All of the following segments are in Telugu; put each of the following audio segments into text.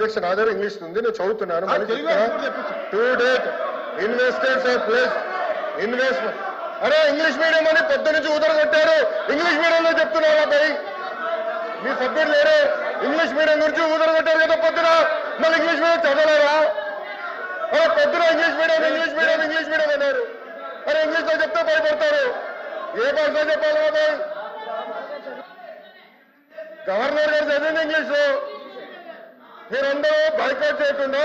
అధ్యక్ష నా దగ్గర ఇంగ్లీష్ ఉంది, నేను చదువుతున్నాను. To date investors are place investment. అరే ఇంగ్లీష్ మీడియం అని పొద్దు నుంచి ఊదరగొట్టారు. ఇంగ్లీష్ మీడియంలో చెప్తున్నారా భయ్? మీ సభ్యుడు లేరు. ఇంగ్లీష్ మీడియం గురించి ఊదరగొట్టారు కదా పొద్దున. మళ్ళీ ఇంగ్లీష్ మీడియం చదవలేరా? అరే పొద్దున English medium English medium English medium అన్నారు. అరే ఇంగ్లీష్ లో చెప్తే భయపడతారు. ఏ భాషలో చెప్పాలి బాబాయ్? గవర్నర్ గారు చదివింది ఇంగ్లీష్ లో. మీరందరూ బైకాట్ చేయకుండా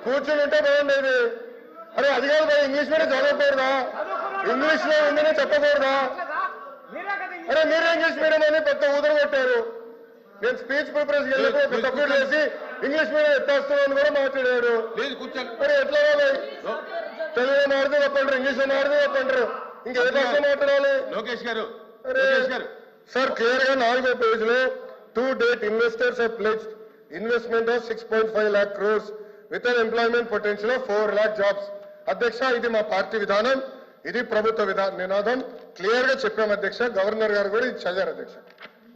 కూర్చుని ఉంటే బాగుండేది. అరే అది కాదు భయ్, ఇంగ్లీష్ మీడియం చదవకూడదా? ఇంగ్లీష్ లో ఉందని చెప్పకూడదా? అరే మీరే ఇంగ్లీష్ మీడియం అని పెద్ద ఊదర కొట్టారు. నేను స్పీచ్ ప్రిపరేషన్ వెళ్ళిపోయి సబ్మిట్ చేసి ఇంగ్లీష్ మీడియం ఎత్తేస్తామని కూడా మాట్లాడాడు. మరి ఎట్లా తెలుగులో మాడితే చెప్పంటారు, ఇంగ్లీష్ లో మాడితే చెప్పంటారు, ఇంకే భాష మాట్లాడాలి? లోకేష్ గారు సార్ క్లియర్ గా 4వ పేజ్ లో to date investors are pledged investment of 6.5 lakh crores with an employment potential of 4 lakh jobs. అధ్యక్ష ఇది మా పార్టీ విధానం, ఇది ప్రభుత్వ నినాదం. క్లియర్ గా చెప్పాం అధ్యక్ష. గవర్నర్ గారు కూడా ఇది చదివారు అధ్యక్ష.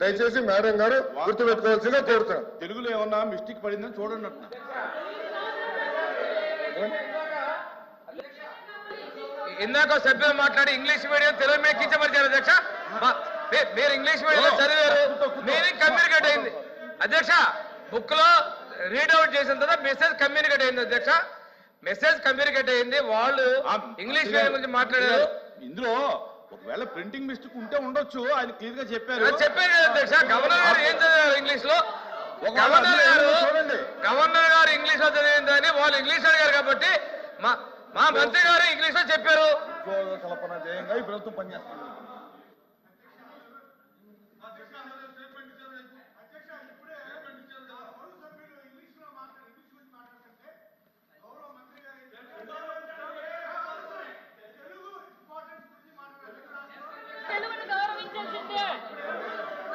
దయచేసి మేడం గారు గుర్తుపెట్టుకోవాల్సిందిగా కోరుతున్నాం. తెలుగులో ఏమన్నా మిస్టేక్ పడిందని చూడండి. ఇందాక సభ్యులు మాట్లాడి ఇంగ్లీష్ మీడియం తెలుగు మీద కించపరిచారు అధ్యక్ష. మీరు ఇంగ్లీష్ మీడియంలో చదివారు, మీనింగ్ కమ్యూనికేట్ అయింది అధ్యక్ష. బుక్ లో రీడౌట్ చేసిన తర్వాత మెసేజ్ కమ్యూనికేట్ అయింది అధ్యక్ష. మెసేజ్ కమ్యూనికేట్ అయింది. వాళ్ళు ఇంగ్లీష్ మీడియం గురించి మాట్లాడారు. ఇందులో ఒకవేళ ప్రింటింగ్ మిస్టేక్ ఉంటే ఉండొచ్చు, ఆయన క్లియర్ గా చెప్పారు. చెప్పారు కదా అధ్యక్ష. గవర్నర్ గారు ఏం చదివారు ఇంగ్లీష్ లో? గవర్నర్ గారు ఇంగ్లీష్ లో చదివిందని వాళ్ళు ఇంగ్లీష్ అడిగారు కాబట్టి మా మంత్రి గారు ఇంగ్లీష్ లో చెప్పారు. కల్పన జయంగా ఈ ప్రభుత్వం పనిచేస్తుంది.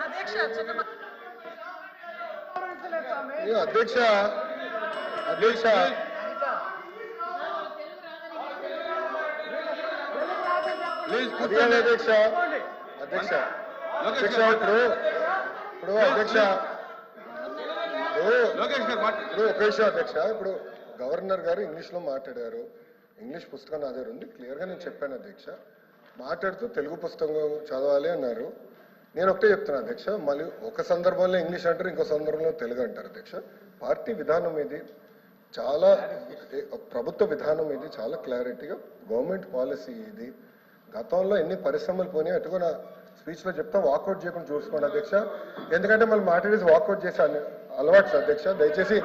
అధ్యక్ష అధ్యక్ష అధ్యక్ష అధ్యక్ష అధ్యక్ష ఇప్పుడు అధ్యక్ష అధ్యక్ష ఇప్పుడు గవర్నర్ గారు ఇంగ్లీష్ లో మాట్లాడారు. ఇంగ్లీష్ పుస్తకం నా దగ్గర ఉంది, క్లియర్ గా నేను చెప్పాను అధ్యక్ష. మాట్లాడుతూ తెలుగు పుస్తకం చదవాలి అన్నారు. నేను ఒకటే చెప్తున్నా అధ్యక్ష, మళ్ళీ ఒక సందర్భంలో ఇంగ్లీష్ అంటారు, ఇంకో సందర్భంలో తెలుగు అంటారు అధ్యక్ష. పార్టీ విధానం ఇది చాలా, ప్రభుత్వ విధానం ఇది చాలా క్లారిటీగా గవర్నమెంట్ పాలసీ ఇది. గతంలో ఎన్ని పరిశ్రమలు పోయినాయి అటుగా నా స్పీచ్ లో చెప్తా. వాకౌట్ చేయకుండా చూసుకోండి అధ్యక్ష, ఎందుకంటే మళ్ళీ మాట్లాడేసి వాకౌట్ చేసే అలవాటు అధ్యక్ష. దయచేసి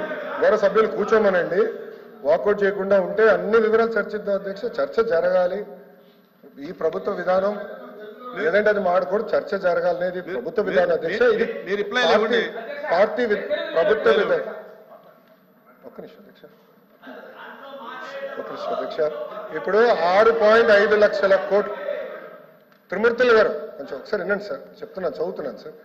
గౌరవ సభ్యులు కూర్చోమనండి. వాకౌట్ చేయకుండా ఉంటే అన్ని వివరాలు చర్చిద్దాం అధ్యక్ష. చర్చ జరగాలి. ఈ ప్రభుత్వ విధానం లేదంటే అది మాడకూడదు, చర్చ జరగాలనేది ప్రభుత్వ విధానం అధ్యక్ష. ఇది పార్టీ ప్రభుత్వ విధానం. ఒక్క నిమిషం అధ్యక్ష, ఇప్పుడు 6.5 లక్షల కోట్లు. త్రిమూర్తులు గారు కొంచెం ఒకసారి వినండి సార్, చెప్తున్నాను, చదువుతున్నాను సార్.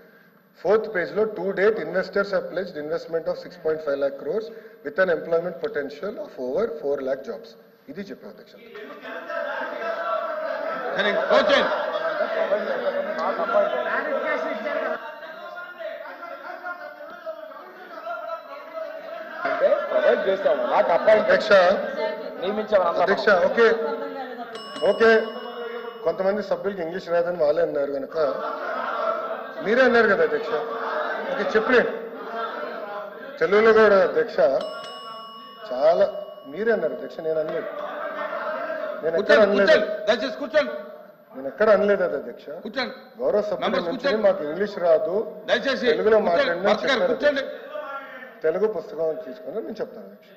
4th పేజ్ లో to date investors have pledged investment of 6.5 lakh crores with an employment potential of over 4 lakh jobs. ఇది చెప్పాం అధ్యక్ష. అంటే ప్రొవైడ్ చేస్తాము, నాకు అపాయింట్ అధ్యక్ష. ఓకే ఓకే, కొంతమంది సభ్యులకి ఇంగ్లీష్ రాదని వాళ్ళే అన్నారు కనుక మీరే అన్నారు కదా అధ్యక్ష. ఓకే చెప్పలేదు తెలుగులో కూడా అధ్యక్ష. చాలా మీరే అన్నారు అధ్యక్ష, నేను అనలేదు. నేను ఎక్కడ అనలేదు అది అధ్యక్ష. గౌరవ సభ్యుల నుంచి మాకు ఇంగ్లీష్ రాదు, తెలుగులో మాట్లాడిన తెలుగు పుస్తకం తీసుకుని నేను చెప్తాను అధ్యక్ష.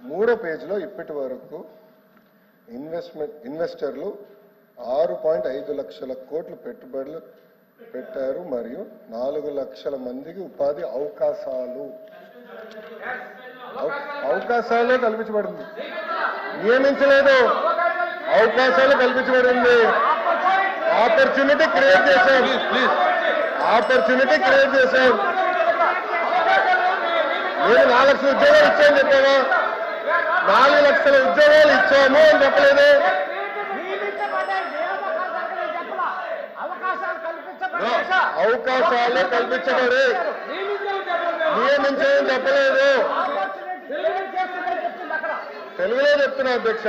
3వ పేజీలో ఇప్పటి వరకు ఇన్వెస్టర్లు 6.5 లక్షల కోట్లు పెట్టుబడులు పెట్టారు మరియు 4 లక్షల మందికి ఉపాధి అవకాశాలు కల్పించబడింది. నియమించలేదు, అవకాశాలు కల్పించబడింది. ఆపర్చునిటీ క్రియేట్ చేశాం. నేను 4 లక్షల ఉద్యోగాలు ఇచ్చాను చెప్పావా? 4 లక్షల ఉద్యోగాలు ఇచ్చాము అని చెప్పలేదు. అవకాశాలు కల్పించబడి నియమించని చెప్పలేదు. తెలుగులో చెప్తున్నా అధ్యక్ష,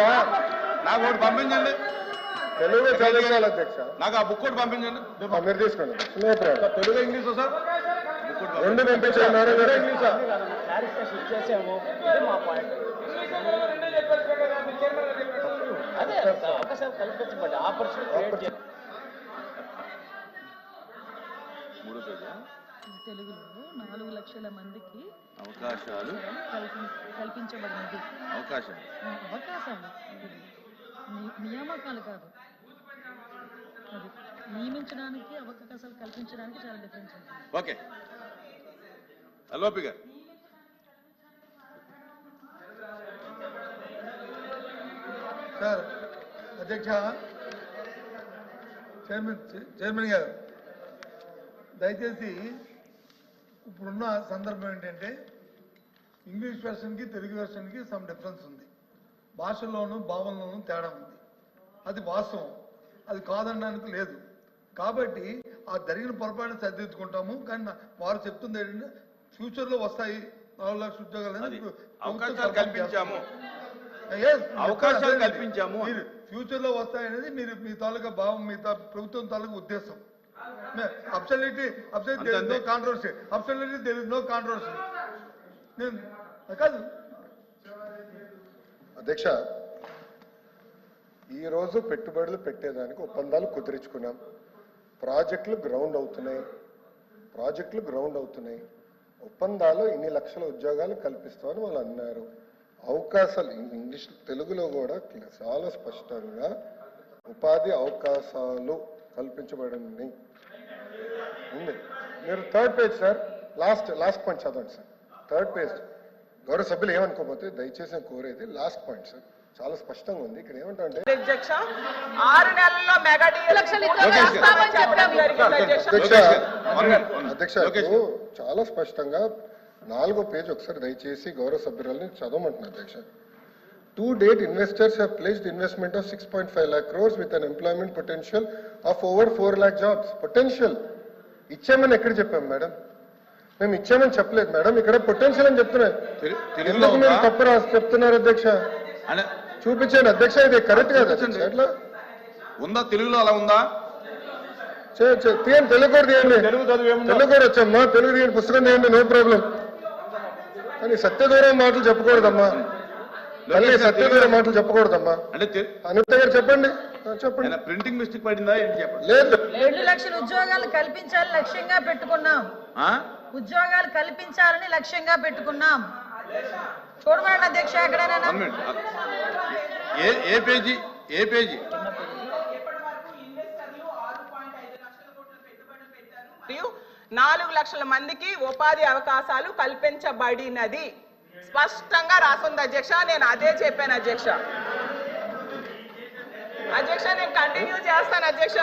నాకు ఒకటి పంపించండి, తెలుగు చదివించాలి అధ్యక్ష. నాకు ఆ బుక్ ఒకటి పంపించండి. మీరు తీసుకోండి, no problem. Telugu English sir, రెండు పంపించారు నారాయణ గారు. క్లారిఫికేషన్ ఇచ్చేసాము. ఇది మా పాయింట్. అదే అవకాశాలు కల్పించబడ్డ ఆపర్చునిటీ క్రియేట్ చేయాలి. తెలుగులో 4 లక్షల మందికి అవకాశాలు కల్పించబడినది. అవకాశాలు అవకాశాలు నియామకాలు కాదు. అది నియమించడానికి అవకాశాలు కల్పించడానికి చాలా డిఫరెన్స్ ఉంటుంది. ఓకే. అలోపి గారు, సార్ అధ్యక్ష, చైర్మన్ గారు దయచేసి ఇప్పుడున్న సందర్భం ఏంటంటే ఇంగ్లీష్ వెర్షన్కి తెలుగు వెర్షన్కి సమ్ డిఫరెన్స్ ఉంది. భాషల్లోనూ భావనలోనూ తేడా ఉంది. అది వాస్తవం, అది కాదనడానికి లేదు. కాబట్టి ఆ జరిగిన పొరపాటును సరిదిద్దుకుంటాము. కానీ వారు చెప్తుంది ఏంటంటే ఫ్యూచర్లో వస్తాయి 4 లక్షల ఉద్యోగాలు అనేది అవకాశాలు కల్పించాము, Yes, అవకాశాలు కల్పించాము. మీరు ఫ్యూచర్ లో వస్తాయనేది మీరు మీ తాలూకా భావం, మీ ప్రభుత్వం తాలూకా ఉద్దేశం. Absolutely there is no controversy. Absolutely there is no controversy. కాదు అధ్యక్ష, ఈ రోజు పెట్టుబడులు పెట్టేదానికి ఒప్పందాలు కుదిరించుకున్నాం. ప్రాజెక్టులు గ్రౌండ్ అవుతున్నాయి. ఒప్పందాలు ఇన్ని లక్షల ఉద్యోగాలు కల్పిస్తామని వాళ్ళు అన్నారు. అవకాశాలు ఇంగ్లీష్ తెలుగులో కూడా చాలా స్పష్టంగా ఉపాధి అవకాశాలు కల్పించబడింది ఉంది. మీరు 3rd page sir, last point చదవండి సార్. 3rd page. గౌరవ సభ్యులు ఏమనుకోకపోతే దయచేసి కోరేది లాస్ట్ పాయింట్ సార్, చాలా స్పష్టంగా ఉంది. ఇక్కడ ఏమంటే అధ్యక్ష 6 నెలల్లో మెగా లక్షలు అధ్యక్ష చాలా స్పష్టంగా 4వ పేజ్ ఒకసారి దయచేసి గౌరవ సభ్యురాలని చదవమంటున్నారు అధ్యక్ష. To date, investors have pledged investment of 6.5 lakh crores with an employment potential of over 4 lakh jobs. Potential. ఇచ్చామని ఎక్కడ చెప్పాం మేడం? మేము ఇచ్చామని చెప్పలేదు మేడం, ఇక్కడ పొటెన్షియల్ అని చెప్తున్నారు. ఎందుకు మీరు తప్పు చెప్తున్నారు అధ్యక్ష? చూపించండి అధ్యక్ష, ఇది కరెక్ట్ కాదు ఎట్లా ఉందా? తెలుగులో అలా ఉందా? తీయండి, తెలుగు కూడా తీయండి. తెలుగు కూడా వచ్చమ్మా, తెలుగు తీయండి, పుస్తకం తీయండి, నో ప్రాబ్లం. కానీ సత్యదూరం మాటలు చెప్పకూడదమ్మా, మళ్ళీ సత్యదూరం మాటలు చెప్పకూడదమ్మా. అంటే అనిత గారు చెప్పండి. ప్రింటింగ్ మిస్టేక్ పడిందా ఏంటి చెప్పండి. లేదు, 2 లక్షల ఉద్యోగాలు కల్పించాలని లక్ష్యంగా పెట్టుకున్నాం. ఉద్యోగాలు కల్పించాలని లక్ష్యంగా పెట్టుకున్నాం. చూడమండి అధ్యక్ష, ఎక్కడైనా ఏ పేజీ? 4 లక్షల మందికి ఉపాధి అవకాశాలు కల్పించబడినది స్పష్టంగా రాసుంది అధ్యక్ష. నేను అదే చెప్పాను అధ్యక్ష. నేను కంటిన్యూ చేస్తాను అధ్యక్ష.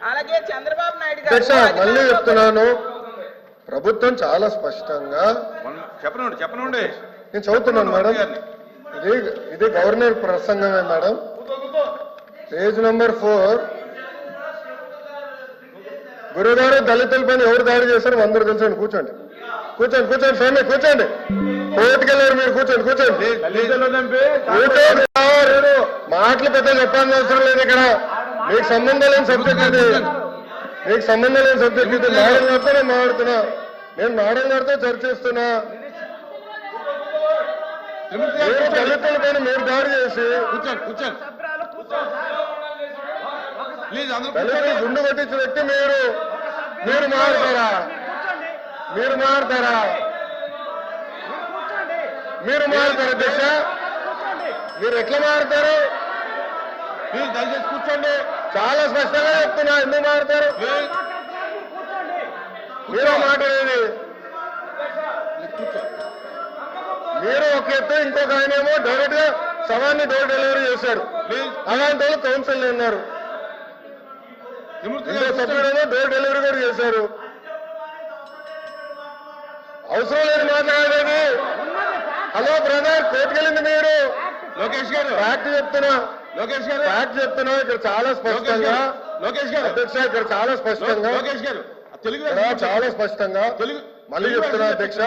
అలాగే చంద్రబాబు నాయుడు గారు మళ్ళీ చెప్తున్నాను, ప్రభుత్వం చాలా స్పష్టంగా చెప్పనండి. నేను చదువుతున్నాను మేడం, ఇది గవర్నర్ ప్రసంగమే మేడం. Page number 4. గురుగారు దళితులపైన ఎవరు దాడి చేశారు అందరూ తెలుసండి. కూర్చోండి స్వామి, కూర్చోండి. కోర్టుకు వెళ్ళారు మీరు, కూర్చోండి. మాటలు పెద్ద చెప్పాల్సిన అవసరం లేదు. ఇక్కడ మీకు సంబంధం లేని సబ్జెక్ట్ ఇది, మేడం గారితో నేను మాట్లాడుతున్నా. నేను మేడం గారితో చర్చిస్తున్నా. మీరు దళితులపైన మీరు దాడి చేసి దళితులు గుండు కొట్టించిన వ్యక్తి మీరు మారుతారా? అధ్యక్ష, మీరు ఎట్లా మారుతారు? దయచేసి కూర్చోండి. చాలా స్పష్టంగా చెప్తున్నా, ఎందుకు మారుతారు? మీరు మాట్లాడేది మీరు ఒక ఎత్తు, ఇంకొక ఆయనేమో డైరెక్ట్ గా సవాన్ని డోర్ డెలివరీ చేశారు. అలాంటి వాళ్ళు కౌన్సిల్ ఉన్నారు. ఇంకో సభ్యుడేమో డోర్ డెలివరీ కూడా చేశారు. అవసరం లేదు మాట్లాడేది. హలో బ్రదర్, కోర్టుకెళ్ళింది మీరు. లోకేష్ గారు ఫ్యాక్ట్ చెప్తున్నా, ఇక్కడ చాలా స్పష్టంగా అధ్యక్ష, ఇక్కడ చాలా స్పష్టంగా లోకేష్ గారు తెలుగు చాలా స్పష్టంగా మళ్ళీ చెప్తున్నా అధ్యక్ష,